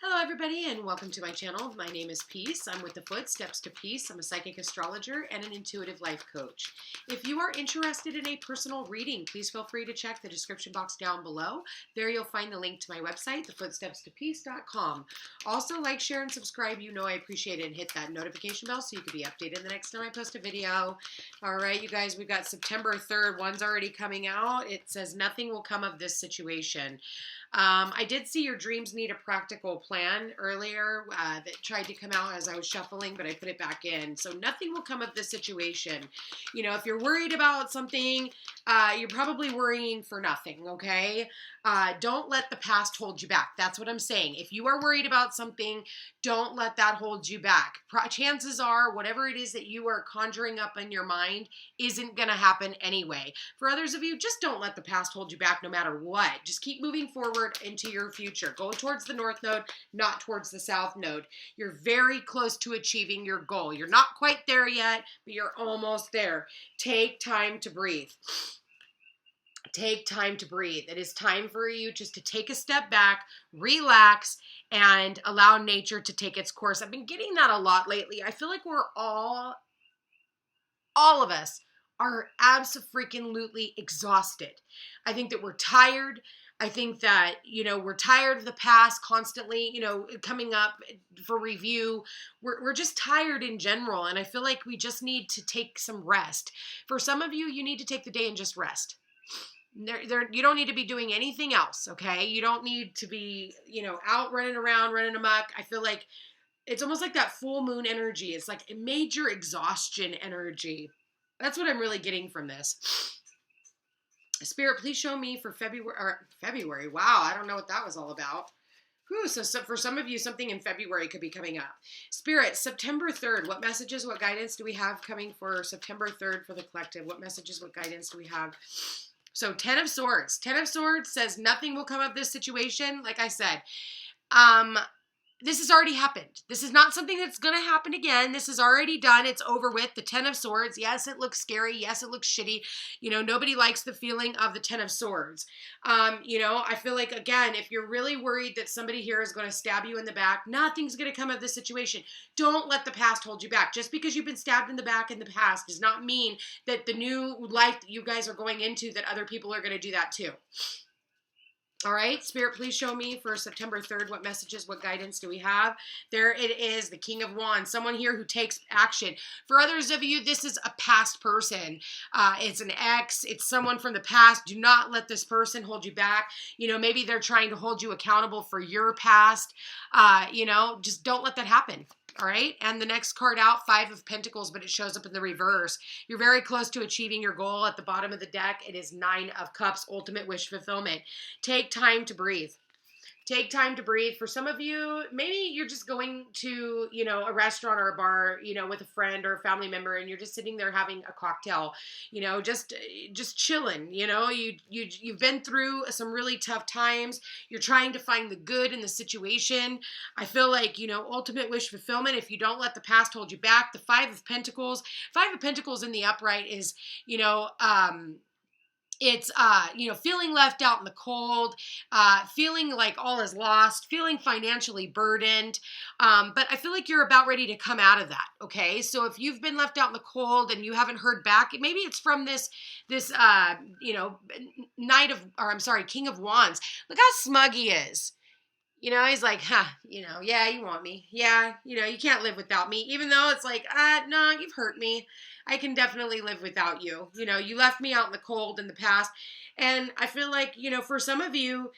Hello everybody and welcome to my channel. My name is Peace. I'm with the Footsteps to Peace. I'm a psychic astrologer and an intuitive life coach. If you are interested in a personal reading, please feel free to check the description box down below. There you'll find the link to my website, thefootstepstopeace.com. Also like, share, and subscribe. You know I appreciate it, and hit that notification bell so you can be updated the next time I post a video. All right, you guys, we've got September 3rd. One's already coming out. It says nothing will come of this situation. I did see your dreams need a practical plan earlier that tried to come out as I was shuffling, but I put it back in. So nothing will come of this situation. You know, if you're worried about something, you're probably worrying for nothing, okay? Don't let the past hold you back. That's what I'm saying. If you are worried about something, don't let that hold you back. Chances are, whatever it is that you are conjuring up in your mind isn't going to happen anyway. For others of you, just don't let the past hold you back no matter what. Just keep moving forward into your future. Go towards the north node, not towards the south node. You're very close to achieving your goal. You're not quite there yet, but you're almost there. Take time to breathe. Take time to breathe. It is time for you just to take a step back, relax, and allow nature to take its course. I've been getting that a lot lately. I feel like we're all of us are abso-freaking-lutely exhausted. I think that we're tired. I think that, you know, we're tired of the past constantly, you know, coming up for review. We're just tired in general, and I feel like we just need to take some rest. For some of you, you need to take the day and just rest. You don't need to be doing anything else, okay? You don't need to be, you know, out running around, running amok. I feel like it's almost like that full moon energy. It's like a major exhaustion energy. That's what I'm really getting from this. Spirit, please show me for February. Wow, I don't know what that was all about. Whew, so for some of you, something in February could be coming up. Spirit, September 3rd, what messages, what guidance do we have coming for September 3rd for the collective? What messages, what guidance do we have? So 10 of Swords. 10 of Swords says nothing will come of this situation. Like I said, this has already happened. This is not something that's going to happen again. This is already done. It's over with. The 10 of Swords. Yes, it looks scary. Yes, it looks shitty. You know, nobody likes the feeling of the 10 of Swords. You know, I feel like, again, if you're really worried that somebody here is going to stab you in the back, nothing's going to come of this situation. Don't let the past hold you back. Just because you've been stabbed in the back in the past does not mean that the new life that you guys are going into, that other people are going to do that too. All right, Spirit, please show me for September 3rd, what messages, what guidance do we have? There it is, the King of Wands, someone here who takes action. For others of you, this is a past person. It's an ex, it's someone from the past. Do not let this person hold you back. You know, maybe they're trying to hold you accountable for your past. You know, just don't let that happen. All right, and the next card out, 5 of Pentacles, but it shows up in the reverse. You're very close to achieving your goal. At the bottom of the deck, it is 9 of Cups, ultimate wish fulfillment. Take time to breathe. Take time to breathe. For some of you, maybe you're just going to, you know, a restaurant or a bar, you know, with a friend or a family member, and you're just sitting there having a cocktail, you know, just chilling. You know, you've been through some really tough times. You're trying to find the good in the situation. I feel like, you know, ultimate wish fulfillment. If you don't let the past hold you back, the 5 of Pentacles in the upright is, you know, it's, you know, feeling left out in the cold, feeling like all is lost, feeling financially burdened. But I feel like you're about ready to come out of that. Okay. So if you've been left out in the cold and you haven't heard back, maybe it's from this, you know, King of Wands. Look how smug he is. You know, he's like, you know, yeah, you want me. Yeah, you know, you can't live without me. Even though it's like, no, you've hurt me. I can definitely live without you. You know, you left me out in the cold in the past. And I feel like, you know, for some of you,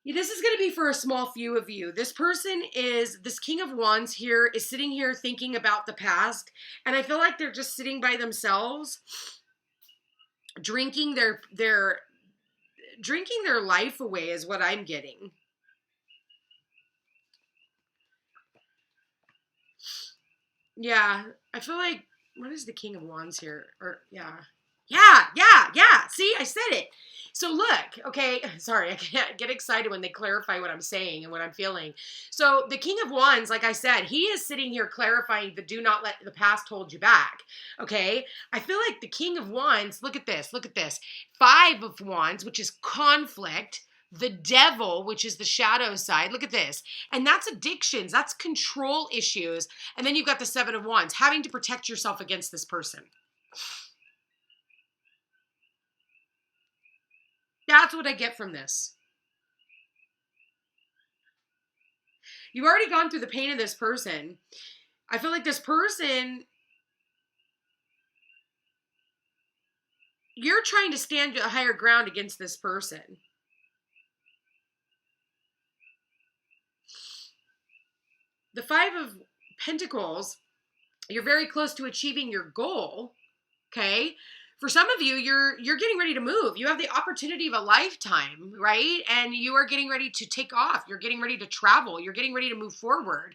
this is going to be for a small few of you. This King of Wands here is sitting here thinking about the past. And I feel like they're just sitting by themselves, drinking their life away is what I'm getting. Yeah, I feel like, what is the King of Wands here? Or, yeah. See, I said it. So look, okay, sorry, I can't get excited when they clarify what I'm saying and what I'm feeling. So the King of Wands, like I said, he is sitting here clarifying the do not let the past hold you back, okay? I feel like the King of Wands, look at this. 5 of Wands, which is conflict, the devil, which is the shadow side. Look at this. And that's addictions. That's control issues. And then you've got the Seven of Wands, having to protect yourself against this person. That's what I get from this. You've already gone through the pain of this person. I feel like this person, you're trying to stand a higher ground against this person. The Five of Pentacles, you're very close to achieving your goal, okay? For some of you, you're getting ready to move. You have the opportunity of a lifetime, right? And you are getting ready to take off. You're getting ready to travel. You're getting ready to move forward.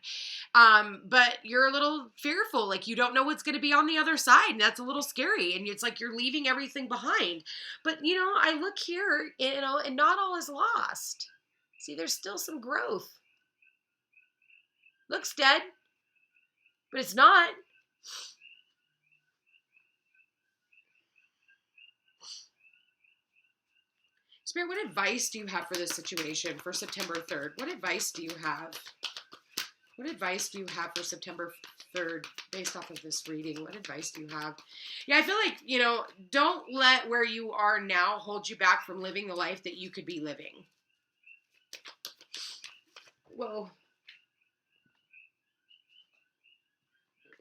But you're a little fearful, like you don't know what's going to be on the other side, and that's a little scary. And it's like you're leaving everything behind. But, I look here, and not all is lost. See, there's still some growth. Looks dead, but it's not. Spirit, what advice do you have for this situation for September 3rd? What advice do you have? What advice do you have for September 3rd based off of this reading? What advice do you have? Yeah, I feel like, don't let where you are now hold you back from living the life that you could be living. Whoa.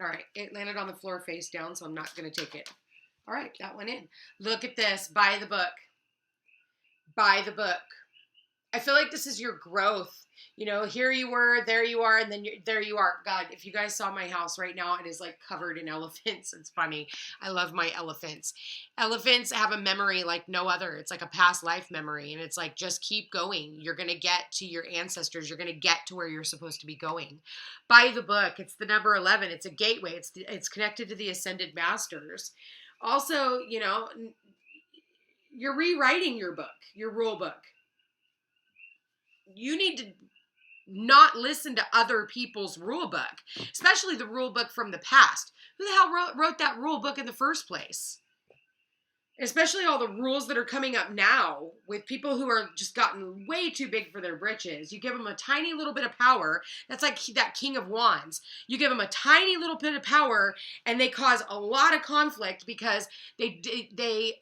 All right, it landed on the floor face down, so I'm not going to take it. All right, that went in. Look at this. Buy the book. Buy the book. I feel like this is your growth. Here you were, there you are, and then there you are. God, if you guys saw my house right now, it is like covered in elephants. It's funny. I love my elephants. Elephants have a memory like no other. It's like a past life memory, and it's like, just keep going. You're going to get to your ancestors. You're going to get to where you're supposed to be going. Buy the book. It's the number 11. It's a gateway. It's connected to the Ascended Masters. Also, you're rewriting your book, your rule book. You need to not listen to other people's rule book, especially the rule book from the past. Who the hell wrote that rule book in the first place? Especially all the rules that are coming up now with people who are just gotten way too big for their britches. You give them a tiny little bit of power. That's like that King of Wands. You give them a tiny little bit of power and they cause a lot of conflict because they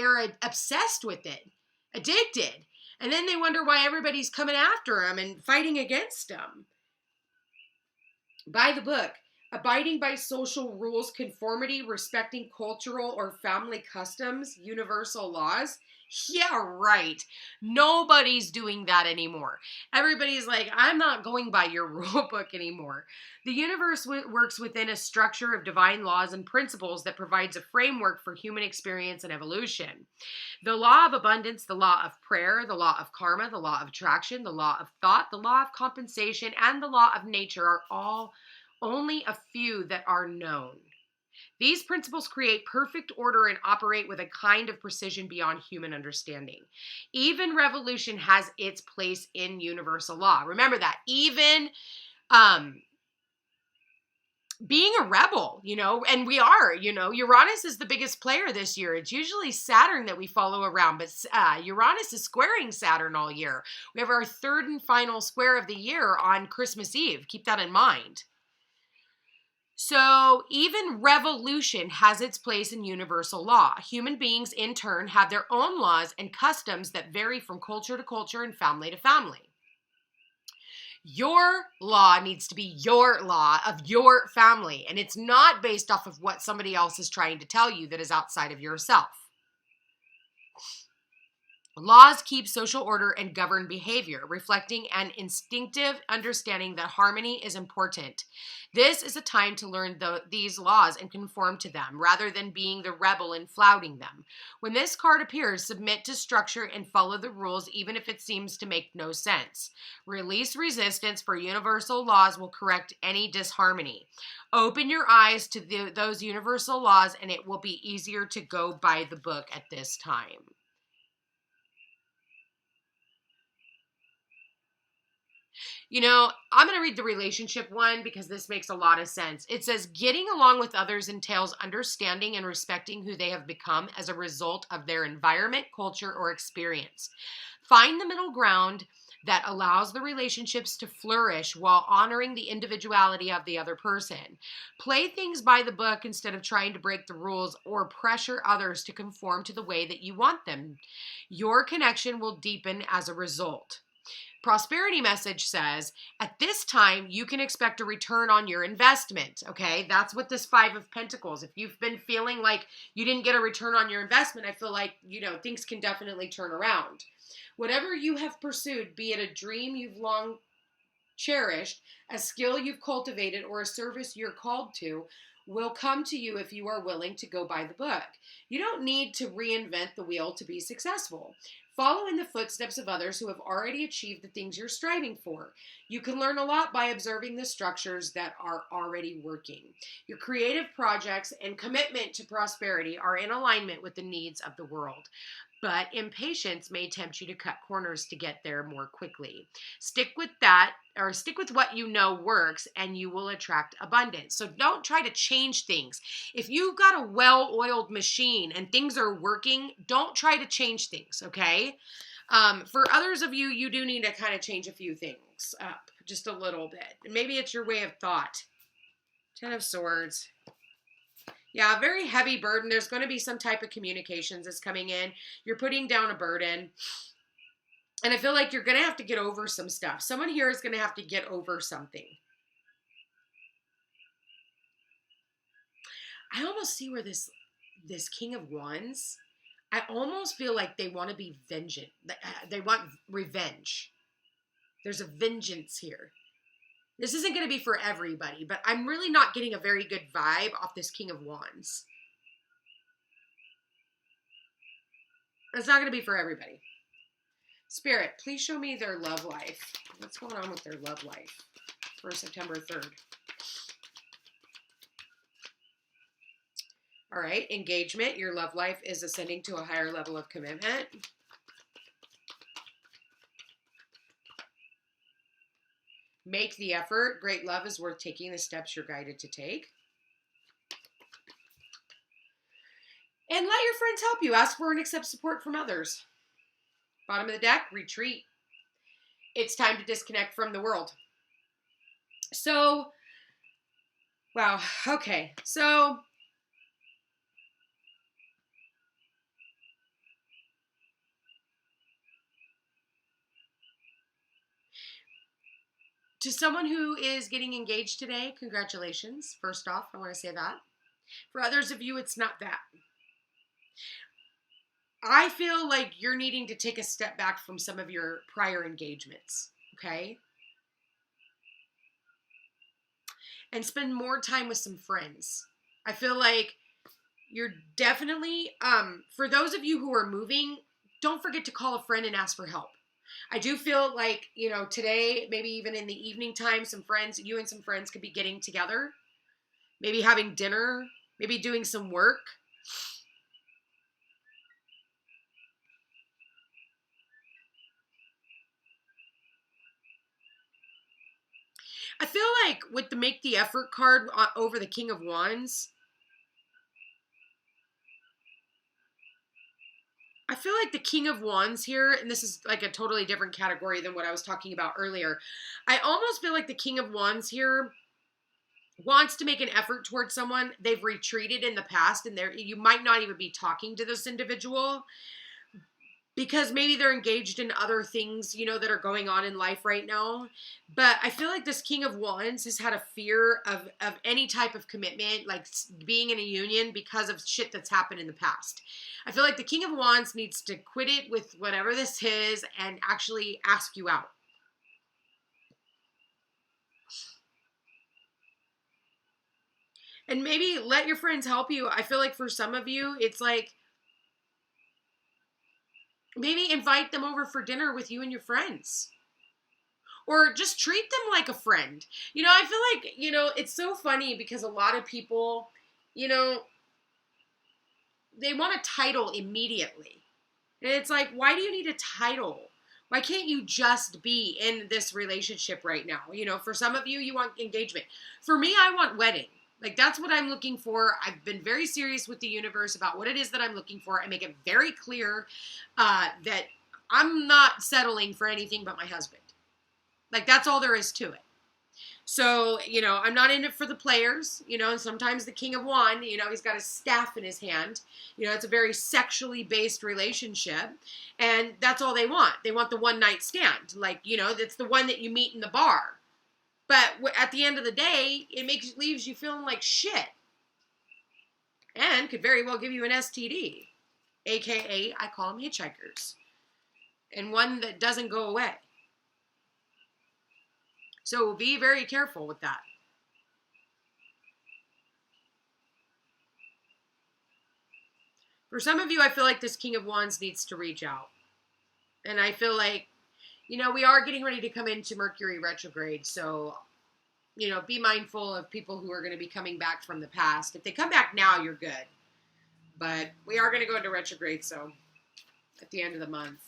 are obsessed with it, addicted. And then they wonder why everybody's coming after them and fighting against them. Buy the book. Abiding by social rules, conformity, respecting cultural or family customs, universal laws. Yeah, right. Nobody's doing that anymore. Everybody's like, I'm not going by your rule book anymore. The universe works within a structure of divine laws and principles that provides a framework for human experience and evolution. The law of abundance, the law of prayer, the law of karma, the law of attraction, the law of thought, the law of compensation, and the law of nature are all only a few that are known. These principles create perfect order and operate with a kind of precision beyond human understanding. Even revolution has its place in universal law. Remember that. Even being a rebel, and we are, Uranus is the biggest player this year. It's usually Saturn that we follow around, but Uranus is squaring Saturn all year. We have our third and final square of the year on Christmas Eve. Keep that in mind. So even revolution has its place in universal law. Human beings, in turn, have their own laws and customs that vary from culture to culture and family to family. Your law needs to be your law of your family, and it's not based off of what somebody else is trying to tell you that is outside of yourself. Laws keep social order and govern behavior, reflecting an instinctive understanding that harmony is important. This is a time to learn these laws and conform to them, rather than being the rebel and flouting them. When this card appears, submit to structure and follow the rules, even if it seems to make no sense. Release resistance, for universal laws will correct any disharmony. Open your eyes to those universal laws, and it will be easier to go by the book at this time. You know, I'm going to read the relationship one because this makes a lot of sense. It says, getting along with others entails understanding and respecting who they have become as a result of their environment, culture, or experience. Find the middle ground that allows the relationships to flourish while honoring the individuality of the other person. Play things by the book instead of trying to break the rules or pressure others to conform to the way that you want them. Your connection will deepen as a result. Prosperity message says, at this time, you can expect a return on your investment, okay? That's what this Five of Pentacles. If you've been feeling like you didn't get a return on your investment, I feel like, things can definitely turn around. Whatever you have pursued, be it a dream you've long cherished, a skill you've cultivated, or a service you're called to, will come to you if you are willing to go by the book. You don't need to reinvent the wheel to be successful. Follow in the footsteps of others who have already achieved the things you're striving for. You can learn a lot by observing the structures that are already working. Your creative projects and commitment to prosperity are in alignment with the needs of the world. But impatience may tempt you to cut corners to get there more quickly. Stick with what you know works, and you will attract abundance. So don't try to change things. If you've got a well-oiled machine and things are working, don't try to change things, okay? For others of you, you do need to kind of change a few things up just a little bit. Maybe it's your way of thought. Ten of Swords. Yeah, a very heavy burden. There's going to be some type of communications that's coming in. You're putting down a burden. And I feel like you're going to have to get over some stuff. Someone here is going to have to get over something. I almost see where this King of Wands, I almost feel like they want to be vengeant. They want revenge. There's a vengeance here. This isn't going to be for everybody, but I'm really not getting a very good vibe off this King of Wands. It's not going to be for everybody. Spirit, please show me their love life. What's going on with their love life for September 3rd? All right, engagement. Your love life is ascending to a higher level of commitment. Make the effort. Great love is worth taking the steps you're guided to take. And let your friends help you. Ask for and accept support from others. Bottom of the deck, retreat. It's time to disconnect from the world. So, wow, okay. So, to someone who is getting engaged today, congratulations. First off, I want to say that. For others of you, it's not that. I feel like you're needing to take a step back from some of your prior engagements, okay? And spend more time with some friends. I feel like you're definitely, for those of you who are moving, don't forget to call a friend and ask for help. I do feel like, today, maybe even in the evening time, you and some friends could be getting together, maybe having dinner, maybe doing some work. I feel like with the make the effort card over the King of Wands, I feel like the King of Wands here, and this is like a totally different category than what I was talking about earlier. I almost feel like the King of Wands here wants to make an effort towards someone. They've retreated in the past, and you might not even be talking to this individual because maybe they're engaged in other things, that are going on in life right now. But I feel like this King of Wands has had a fear of any type of commitment, like being in a union because of shit that's happened in the past. I feel like the King of Wands needs to quit it with whatever this is and actually ask you out. And maybe let your friends help you. I feel like for some of you, it's like, maybe invite them over for dinner with you and your friends. Or just treat them like a friend. I feel like, it's so funny because a lot of people, they want a title immediately. And it's like, why do you need a title? Why can't you just be in this relationship right now? You know, for some of you, you want engagement. For me, I want wedding. Like, that's what I'm looking for. I've been very serious with the universe about what it is that I'm looking for. I make it very clear that I'm not settling for anything but my husband. Like, that's all there is to it. So, you know, I'm not in it for the players, you know, and sometimes the King of Wands, you know, he's got a staff in his hand. You know, it's a very sexually based relationship, and that's all they want. They want the one night stand. Like, you know, that's the one that you meet in the bar. But at the end of the day, it leaves you feeling like shit. And could very well give you an STD. AKA, I call them hitchhikers. And one that doesn't go away. So be very careful with that. For some of you, I feel like this King of Wands needs to reach out. And I feel like, you know, we are getting ready to come into Mercury retrograde. So, you know, be mindful of people who are going to be coming back from the past. If they come back now, you're good. But we are going to go into retrograde, so at the end of the month.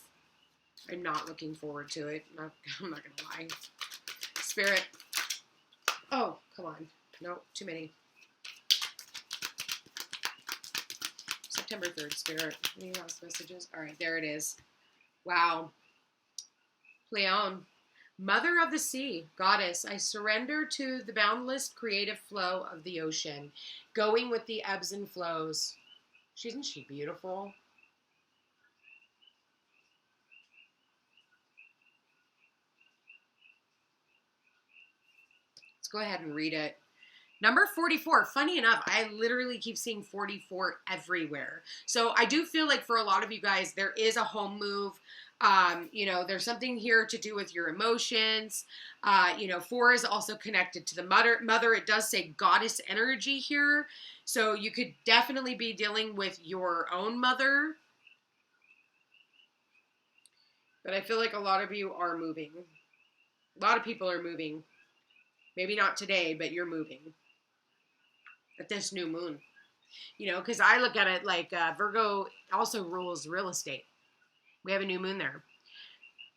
I'm not looking forward to it. I'm not going to lie. Spirit. Oh, come on. No, too many. September 3rd, Spirit. Any house messages? All right, there it is. Wow. Leon. Mother of the sea, goddess, I surrender to the boundless creative flow of the ocean, going with the ebbs and flows. Isn't she beautiful? Let's go ahead and read it. Number 44, funny enough, I literally keep seeing 44 everywhere. So I do feel like for a lot of you guys, there is a home move. You know, there's something here to do with your emotions. You know, 4 is also connected to the mother. It does say goddess energy here. So you could definitely be dealing with your own mother. But I feel like a lot of you are moving. A lot of people are moving. Maybe not today, but you're moving at this new moon. You know, because I look at it like Virgo also rules real estate. We have a new moon there.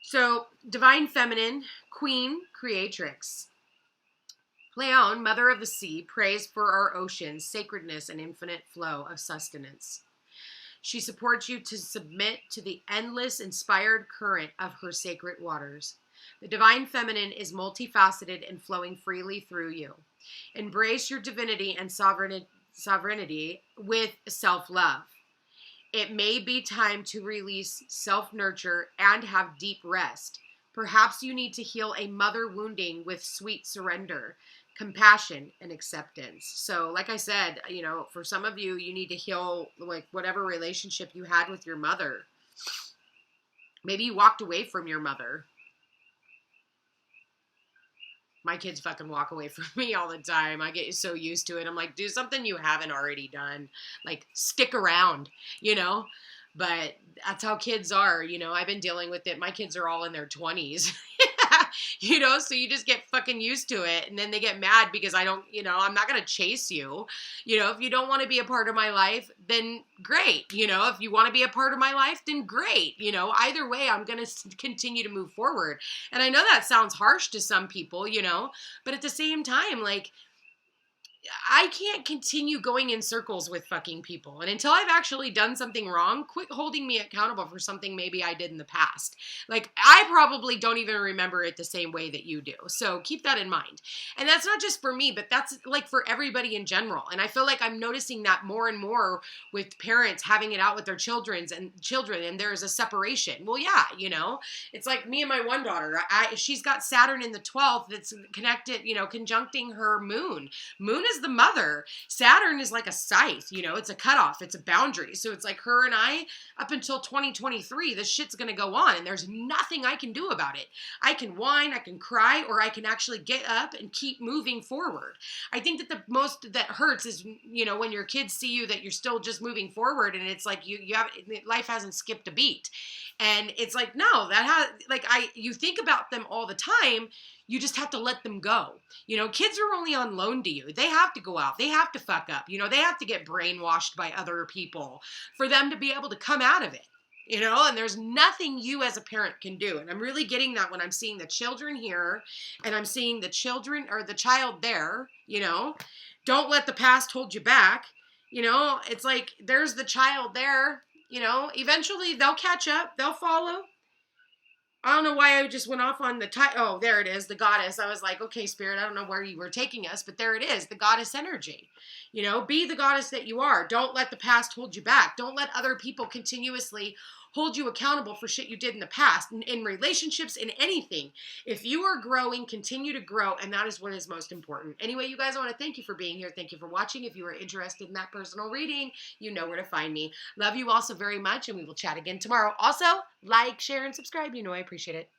So, divine feminine, queen, creatrix. Leon, mother of the sea, prays for our ocean's sacredness and infinite flow of sustenance. She supports you to submit to the endless inspired current of her sacred waters. The divine feminine is multifaceted and flowing freely through you. Embrace your divinity and sovereignty with self-love. It may be time to release self-nurture and have deep rest. Perhaps you need to heal a mother wounding with sweet surrender, compassion, and acceptance. So, like I said, you know, for some of you, you need to heal like whatever relationship you had with your mother. Maybe you walked away from your mother. My kids fucking walk away from me all the time. I get so used to it. I'm like, do something you haven't already done. Like, stick around, you know? But that's how kids are, you know? I've been dealing with it. My kids are all in their 20s. You know, so you just get fucking used to it. And then they get mad because I don't, you know, I'm not going to chase you. You know, if you don't want to be a part of my life, then great. You know, if you want to be a part of my life, then great. You know, either way, I'm going to continue to move forward. And I know that sounds harsh to some people, you know, but at the same time, like, I can't continue going in circles with fucking people. And until I've actually done something wrong, quit holding me accountable for something maybe I did in the past. Like, I probably don't even remember it the same way that you do. So keep that in mind. And that's not just for me, but that's like for everybody in general. And I feel like I'm noticing that more and more with parents having it out with their children, and there's a separation. Well, yeah, you know, it's like me and my one daughter. She's got Saturn in the 12th that's connected, you know, conjuncting her moon. Moon is the mother. Saturn is like a scythe, you know, it's a cutoff, it's a boundary. So it's like her and I, up until 2023, this shit's gonna go on and there's nothing I can do about it. I can whine, I can cry, or I can actually get up and keep moving forward. I think that the most that hurts is, you know, when your kids see you that you're still just moving forward and it's like you have, life hasn't skipped a beat. And it's like, no, you think about them all the time. You just have to let them go. You know, kids are only on loan to you. They have to go out. They have to fuck up. You know, they have to get brainwashed by other people for them to be able to come out of it. you know, and there's nothing you as a parent can do. And I'm really getting that when I'm seeing the children here and I'm seeing the children or the child there, you know, don't let the past hold you back. You know, it's like there's the child there, you know, eventually they'll catch up, they'll follow. I don't know why I just went off on the oh, there it is, the goddess. I was like, okay, Spirit, I don't know where you were taking us, but there it is, the goddess energy. You know, be the goddess that you are. Don't let the past hold you back. Don't let other people continuously hold you accountable for shit you did in the past, in relationships, in anything. If you are growing, continue to grow, and that is what is most important. Anyway, you guys, I want to thank you for being here. Thank you for watching. If you are interested in that personal reading, you know where to find me. Love you all so very much, and we will chat again tomorrow. Also, like, share, and subscribe. You know I appreciate it.